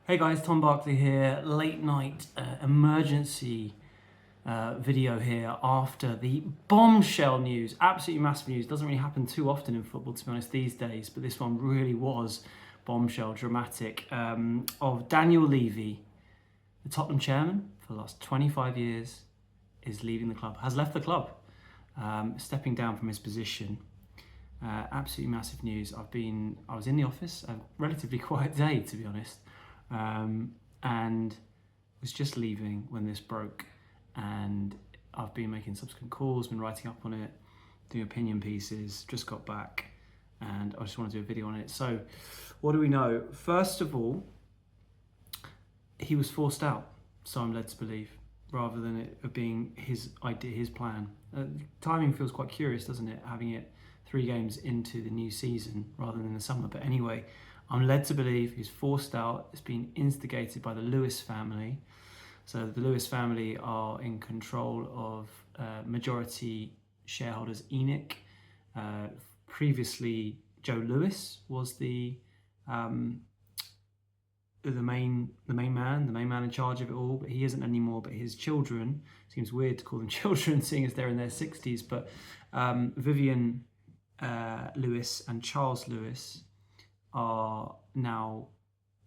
Hey guys, Tom Barclay here, late night emergency video here after the bombshell news, absolutely massive news. Doesn't really happen too often in football, to be honest, these days, but this one really was bombshell, dramatic, of Daniel Levy, the Tottenham chairman for the last 25 years, is leaving the club, has left the club, stepping down from his position. Absolutely massive news. I was in the office, a relatively quiet day, to be honest. And was just leaving when this broke, and I've been making subsequent calls, been writing up on it, doing opinion pieces, just got back, and I just want to do a video on it. So what do we know? First of all, he was forced out, so I'm led to believe, rather than it being his idea, his plan. Timing feels quite curious, doesn't it, having it 3 games into the new season rather than in the summer, but anyway, I'm led to believe he's forced out. It's been instigated by the Lewis family. So the Lewis family are in control of majority shareholders ENIC. Previously, Joe Lewis was the main man in charge of it all, but he isn't anymore. But his children, seems weird to call them children, seeing as they're in their 60s. But Vivian Lewis and Charles Lewis are now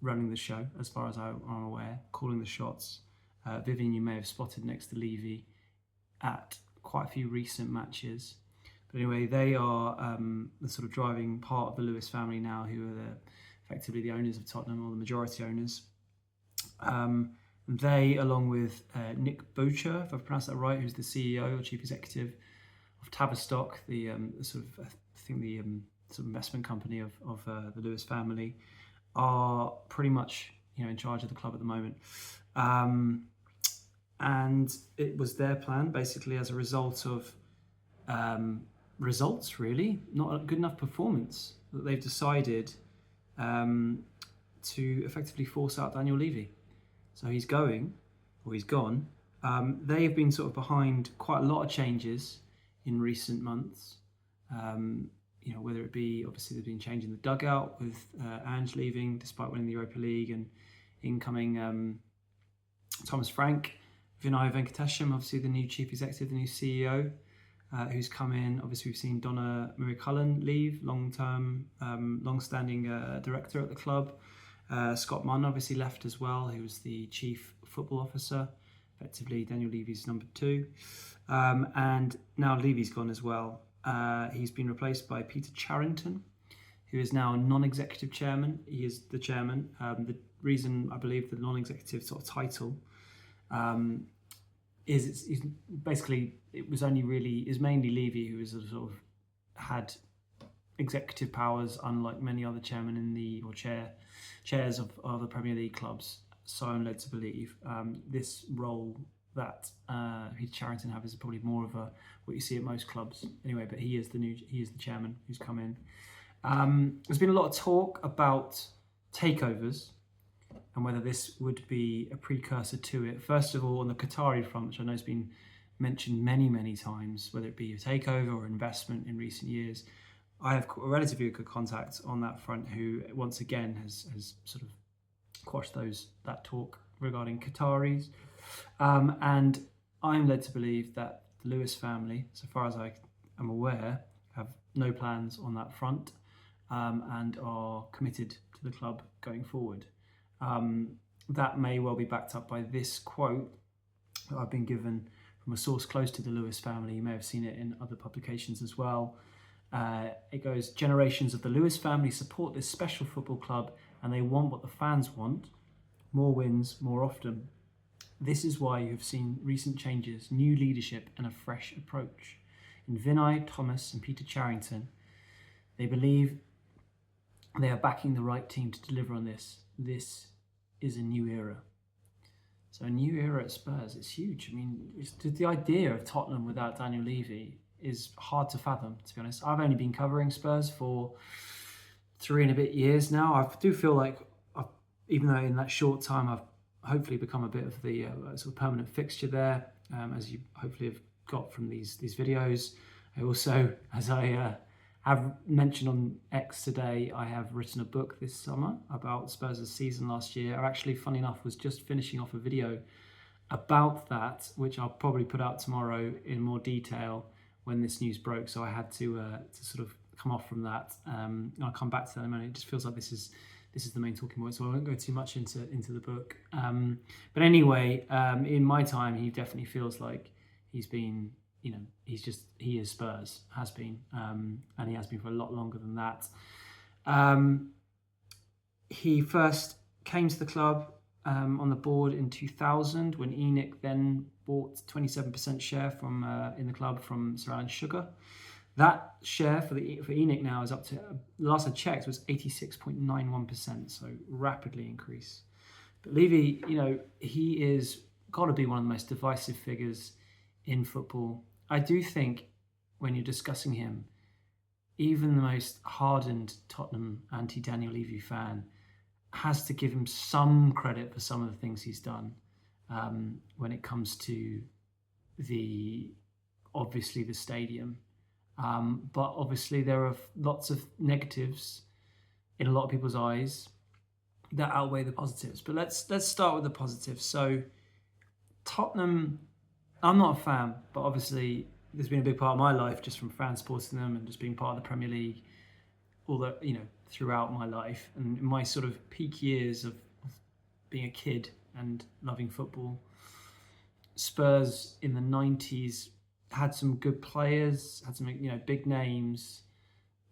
running the show, as far as I'm aware, calling the shots. Vivian, you may have spotted next to Levy at quite a few recent matches. But anyway, they are the sort of driving part of the Lewis family now, who are effectively the owners of Tottenham, or the majority owners. They, along with Nick Boucher, if I've pronounced that right, who's the CEO or chief executive of Tavistock, the sort of, I think the sort of investment company of the Lewis family, are pretty much in charge of the club at the moment. And it was their plan, basically, as a result of results, really, not a good enough performance, that they've decided to effectively force out Daniel Levy. So he's going, or he's gone. They have been sort of behind quite a lot of changes in recent months. Whether it be, obviously they've been changing the dugout with Ange leaving despite winning the Europa League, and incoming Thomas Frank, Vinay Venkatesham, obviously the new chief executive, the new CEO, who's come in. Obviously we've seen Donna Marie Cullen leave, long-standing director at the club. Scott Munn obviously left as well, who was the chief football officer, effectively Daniel Levy's number 2. And now Levy's gone as well. He's been replaced by Peter Charrington, who is now non-executive chairman. He is the chairman. The reason I believe the non-executive sort of title is basically it was mainly Levy who was sort of had executive powers, unlike many other chairmen chairs of the Premier League clubs. So I'm led to believe this role that Peter Charrington have is probably more of what you see at most clubs. Anyway, but he is the chairman who's come in. There's been a lot of talk about takeovers and whether this would be a precursor to it. First of all, on the Qatari front, which I know has been mentioned many times, whether it be a takeover or investment in recent years, I have a relatively good contact on that front who once again has sort of quashed that talk regarding Qataris. And I'm led to believe that the Lewis family, so far as I am aware, have no plans on that front, and are committed to the club going forward. That may well be backed up by this quote that I've been given from a source close to the Lewis family. You may have seen it in other publications as well. It goes, "Generations of the Lewis family support this special football club, and they want what the fans want: more wins more often. This is why you have seen recent changes, new leadership, and a fresh approach. In Vinay, Thomas, and Peter Charrington, they believe they are backing the right team to deliver on this. This is a new era." So a new era at Spurs, it's huge. I mean, the idea of Tottenham without Daniel Levy is hard to fathom, to be honest. I've only been covering Spurs for 3 and a bit years now. I do feel like, even though in that short time I've hopefully become a bit of the sort of permanent fixture there, as you hopefully have got from these videos. I also, as I I've mentioned on X today, I have written a book this summer about Spurs' season last year. I actually, funny enough, was just finishing off a video about that, which I'll probably put out tomorrow in more detail when this news broke. So I had to sort of come off from that. I'll come back to that in a moment. It just feels like this is the main talking point, so I won't go too much into the book. But anyway, in my time, he definitely feels like he's been, he is Spurs, has been, and he has been for a lot longer than that. He first came to the club on the board in 2000 when ENIC then bought 27% share from in the club from Sir Alan Sugar. That share for ENIC now is up to, the last I checked, was 86.91%, so rapidly increase. But Levy, he is got to be one of the most divisive figures in football. I do think when you're discussing him, even the most hardened Tottenham anti-Daniel Levy fan has to give him some credit for some of the things he's done when it comes to obviously the stadium. But obviously there are lots of negatives in a lot of people's eyes that outweigh the positives. But let's start with the positives. So Tottenham, I'm not a fan, but obviously there's been a big part of my life just from fan supporting them and just being part of the Premier League, throughout my life. And in my sort of peak years of being a kid and loving football, Spurs in the 90s had some good players, had some big names,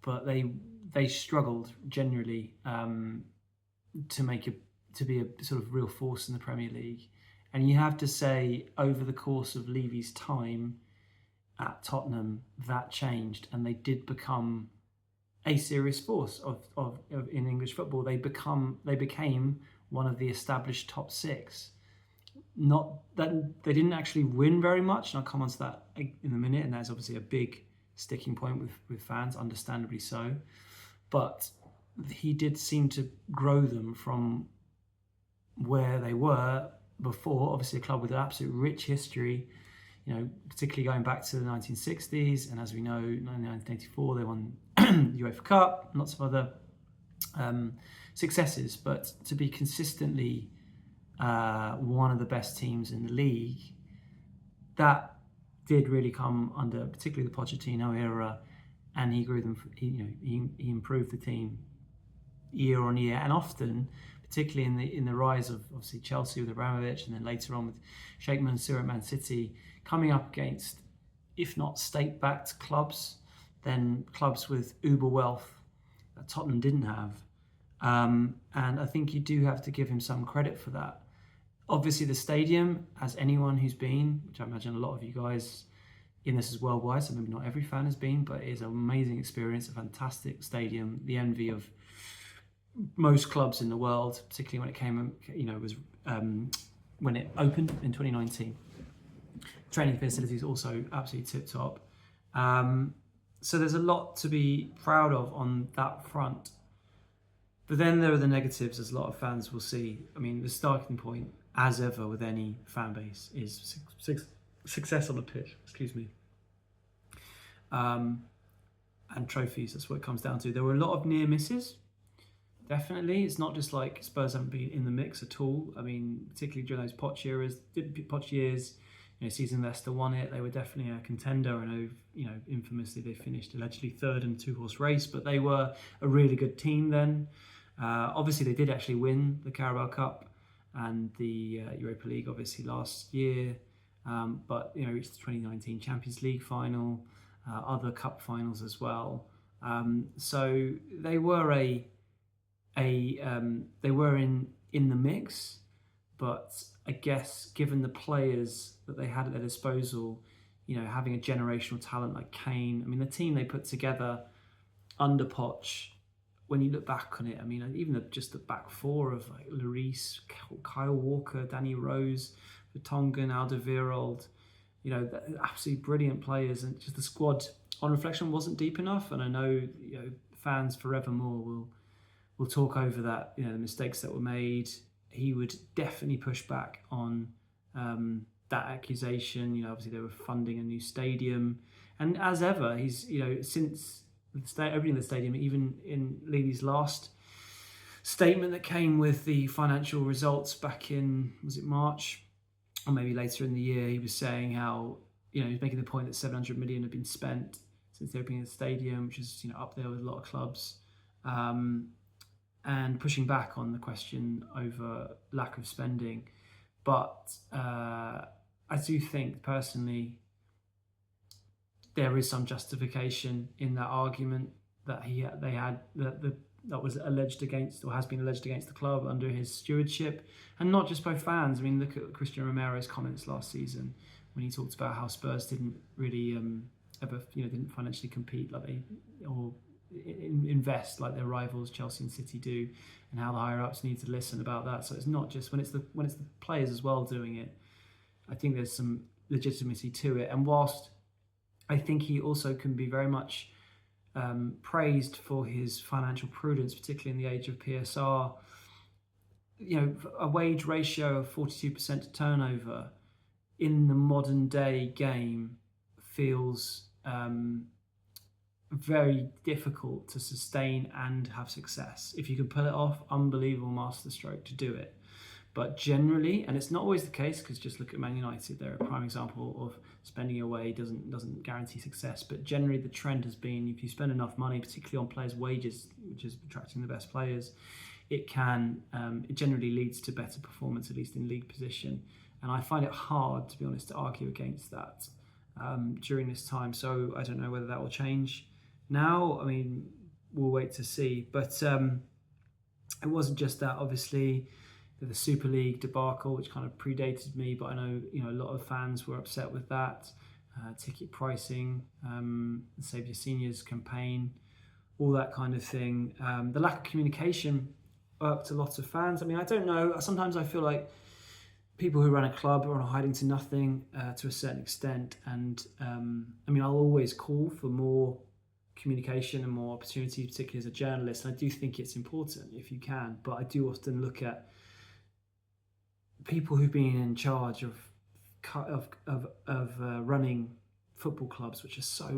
but they struggled generally to be a sort of real force in the Premier League. And you have to say, over the course of Levy's time at Tottenham, that changed, and they did become a serious force of in English football. They became one of the established top six. Not that they didn't actually win very much, and I'll come on to that in a minute, and that's obviously a big sticking point with fans, understandably so. But he did seem to grow them from where they were before. Obviously a club with an absolute rich history, particularly going back to the 1960s, and as we know, in 1984 they won the UEFA Cup, lots of other successes. But to be consistently one of the best teams in the league, that did really come under particularly the Pochettino era, and he grew them. He improved the team year on year, and often, particularly in the rise of obviously Chelsea with Abramovich, and then later on with Sheikh Mansour at Man City, coming up against, if not state-backed clubs, then clubs with uber wealth that Tottenham didn't have. And I think you do have to give him some credit for that. Obviously the stadium, as anyone who's been, which I imagine a lot of you guys in this is worldwide, so maybe not every fan has been, but it is an amazing experience, a fantastic stadium, the envy of most clubs in the world, particularly when it came, when it opened in 2019. Training facilities also absolutely tip top. So there's a lot to be proud of on that front. But then there are the negatives, as a lot of fans will see. I mean, the starting point, as ever with any fan base, is success on the pitch. Excuse me. And trophies, that's what it comes down to. There were a lot of near misses. Definitely, it's not just like Spurs haven't been in the mix at all. I mean, particularly during those Poch years, season Leicester won it. They were definitely a contender. I know, infamously they finished allegedly third in a two-horse race, but they were a really good team then. Obviously, they did actually win the Carabao Cup and the Europa League, obviously last year. But reached the 2019 Champions League final, other cup finals as well. So they were they were in the mix, but I guess given the players that they had at their disposal, having a generational talent like Kane, I mean, the team they put together under Poch, when you look back on it, I mean, even just the back four of like Lloris, Kyle Walker, Danny Rose, Vertonghen, Alderweireld, absolutely brilliant players, and just the squad on reflection wasn't deep enough. And I know fans forevermore will talk over that, the mistakes that were made. He would definitely push back on that accusation. Obviously they were funding a new stadium, and as ever, he's since opening the stadium, even in Levy's last statement that came with the financial results back in, was it March or maybe later in the year, he was saying how, he was making the point that 700 million had been spent since the opening of the stadium, which is up there with a lot of clubs, and pushing back on the question over lack of spending. But I do think personally there is some justification in that argument that that was alleged against, or has been alleged against, the club under his stewardship, and not just by fans. I mean, look at Christian Romero's comments last season when he talked about how Spurs didn't really ever, didn't financially compete like they, or invest like their rivals Chelsea and City do, and how the higher ups need to listen about that. So it's not just when it's the players as well doing it. I think there's some legitimacy to it, and whilst I think he also can be very much praised for his financial prudence, particularly in the age of PSR. A wage ratio of 42% to turnover in the modern day game feels very difficult to sustain and have success. If you can pull it off, unbelievable masterstroke to do it. But generally, and it's not always the case, because just look at Man United, they're a prime example of spending away doesn't guarantee success. But generally, the trend has been, if you spend enough money, particularly on players' wages, which is attracting the best players, it generally leads to better performance, at least in league position. And I find it hard, to be honest, to argue against that during this time. So I don't know whether that will change now. I mean, we'll wait to see. But it wasn't just that, obviously. The Super League debacle, which kind of predated me, but I know a lot of fans were upset with that. Ticket pricing, the Save Your Seniors campaign, all that kind of thing. The lack of communication irked a lot of fans. I mean, I don't know. Sometimes I feel like people who run a club are hiding to nothing to a certain extent. And I mean, I'll always call for more communication and more opportunity, particularly as a journalist. And I do think it's important if you can, but I do often look at people who've been in charge of running football clubs, which are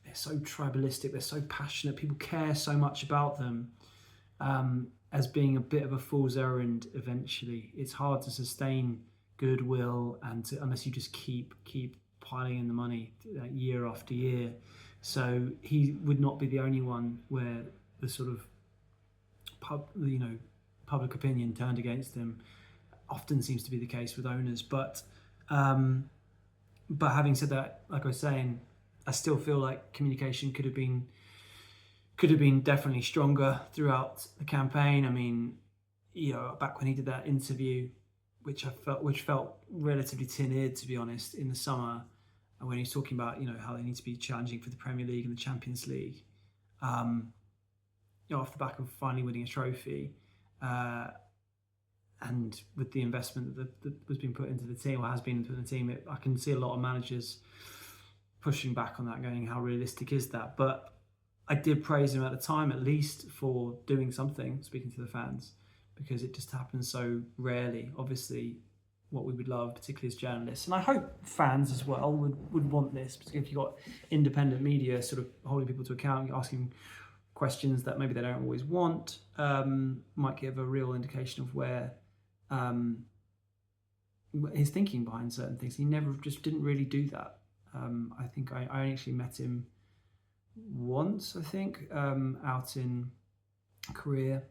they're so tribalistic, they're so passionate, people care so much about them, as being a bit of a fool's errand. Eventually, it's hard to sustain goodwill unless you just keep piling in the money year after year. So he would not be the only one where the sort of public opinion turned against him. Often seems to be the case with owners, but having said that, like I was saying, I still feel like communication could have been definitely stronger throughout the campaign. I mean, back when he did that interview, which felt relatively tin-eared, to be honest, in the summer, when he's talking about how they need to be challenging for the Premier League and the Champions League, off the back of finally winning a trophy. And with the investment that was being put into the team, or has been into the team, I can see a lot of managers pushing back on that, going, how realistic is that? But I did praise him at the time, at least, for doing something, speaking to the fans, because it just happens so rarely. Obviously, what we would love, particularly as journalists, and I hope fans as well would want this, particularly if you've got independent media sort of holding people to account, asking questions that maybe they don't always want, might give a real indication of where his thinking behind certain things. He never just didn't really do that. I think I actually met him once, I think, out in Korea,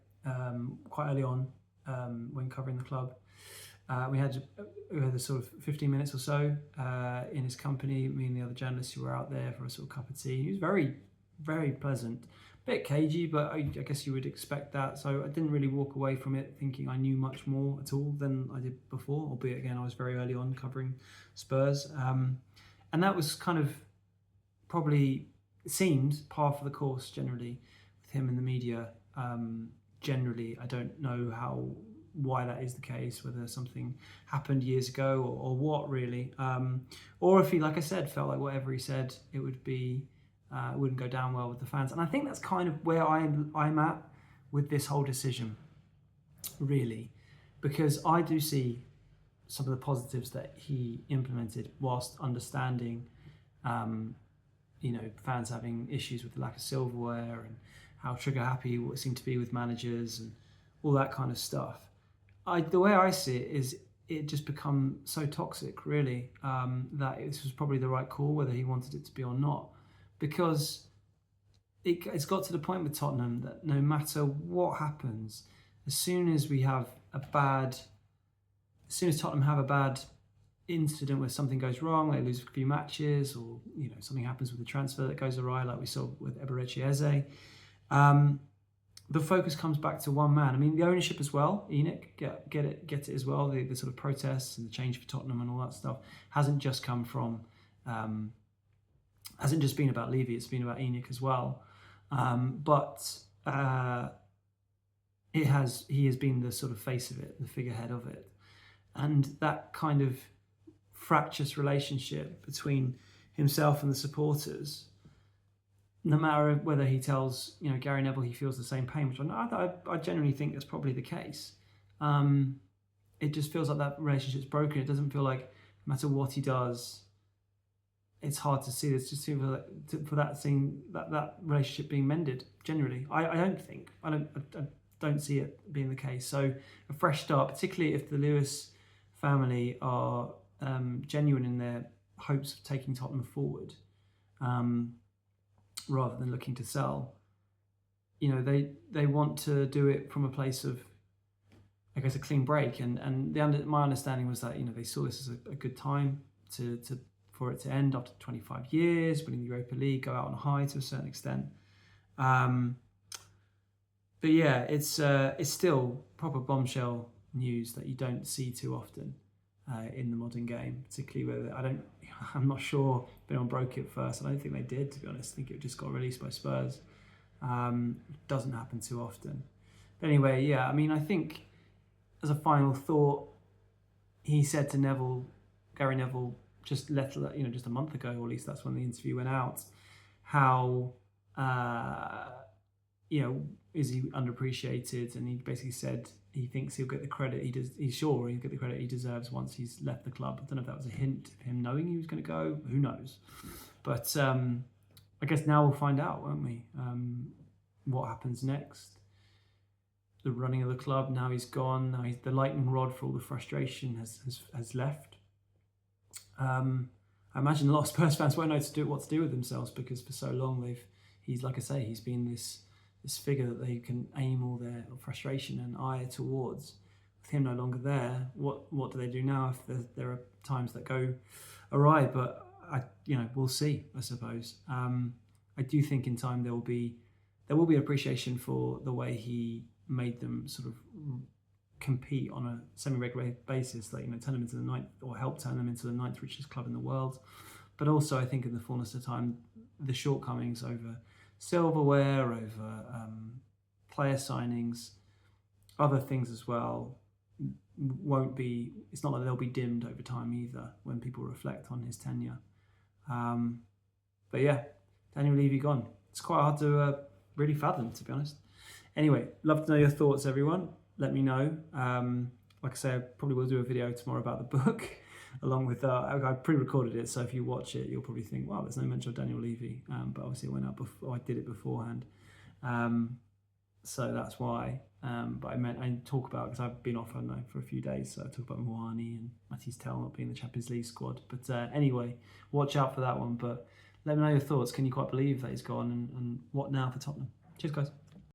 quite early on, when covering the club. We had a sort of 15 minutes or so in his company, me and the other journalists who were out there for a sort of cup of tea. He was very, very pleasant. Bit cagey, but I guess you would expect that. So I didn't really walk away from it thinking I knew much more at all than I did before, albeit again I was very early on covering Spurs, and that was kind of probably seemed par for the course generally with him in the media. Generally, I don't know why that is the case, whether something happened years ago or what really, or if he, like I said, felt like whatever he said it would be. It wouldn't go down well with the fans. And I think that's kind of where I'm at with this whole decision, really, because I do see some of the positives that he implemented whilst understanding fans having issues with the lack of silverware and how trigger happy it seemed to be with managers and all that kind of stuff. The way I see it is it just become so toxic, really, that this was probably the right call, whether he wanted it to be or not, because it's got to the point with Tottenham that no matter what happens, as soon as Tottenham have a bad incident where something goes wrong, they lose a few matches, or something happens with the transfer that goes awry, like we saw with Eberechi Eze, the focus comes back to one man. I mean, the ownership as well, ENIC, get it as well. The sort of protests and the change for Tottenham and all that stuff hasn't just come from, hasn't just been about Levy. It's been about ENIC as well. But he has been the sort of face of it, the figurehead of it, and that kind of fractious relationship between himself and the supporters. No matter whether he tells Gary Neville he feels the same pain, which I genuinely think that's probably the case. It just feels like that relationship's broken. It doesn't feel like no matter what he does, it's hard to see. It's just for that relationship being mended. Generally, I don't see it being the case. So a fresh start, particularly if the Lewis family are genuine in their hopes of taking Tottenham forward. Rather than looking to sell, they want to do it from a place of, I guess, a clean break. And my understanding was that they saw this as a good time for it to end after 25 years, winning the Europa League, go out on a high to a certain extent. But yeah, it's still proper bombshell news that you don't see too often in the modern game, particularly where I'm not sure if anyone broke it first. I don't think they did, to be honest. I think it just got released by Spurs. Doesn't happen too often. But anyway, yeah, I mean, I think as a final thought, he said to Gary Neville, just a month ago, or at least that's when the interview went out, how is he underappreciated, and he basically said he thinks he'll get the credit he's sure he'll get the credit he deserves once he's left the club. I don't know if that was a hint of him knowing he was going to go, who knows, but I guess now we'll find out, won't we, what happens next. The running of the club, now he's gone, now the lightning rod for all the frustration has left. I imagine a lot of Spurs fans won't know what to do with themselves, because for so long he's like I say, he's been this figure that they can aim all their frustration and ire towards. With him no longer there, what do they do now if there are times that go awry? But we'll see, I suppose. I do think in time there will be appreciation for the way he made them sort of compete on a semi-regular basis, like turn them into the ninth, or help turn them into the ninth richest club in the world. But also, I think in the fullness of time, the shortcomings over silverware, over player signings, other things as well, it's not like they'll be dimmed over time either when people reflect on his tenure. But yeah, Daniel Levy gone. It's quite hard to really fathom, to be honest. Anyway, love to know your thoughts, everyone. Let me know. Like I say, I probably will do a video tomorrow about the book, along with I pre-recorded it, so if you watch it, you'll probably think, wow, there's no mention of Daniel Levy. But obviously it went out before, I did it beforehand. So that's why. But I talk about, because I've been off, I don't know, for a few days, so I talk about Moani and Matisse Tell not being in the Champions League squad. But anyway, watch out for that one. But let me know your thoughts. Can you quite believe that he's gone, and what now for Tottenham? Cheers, guys.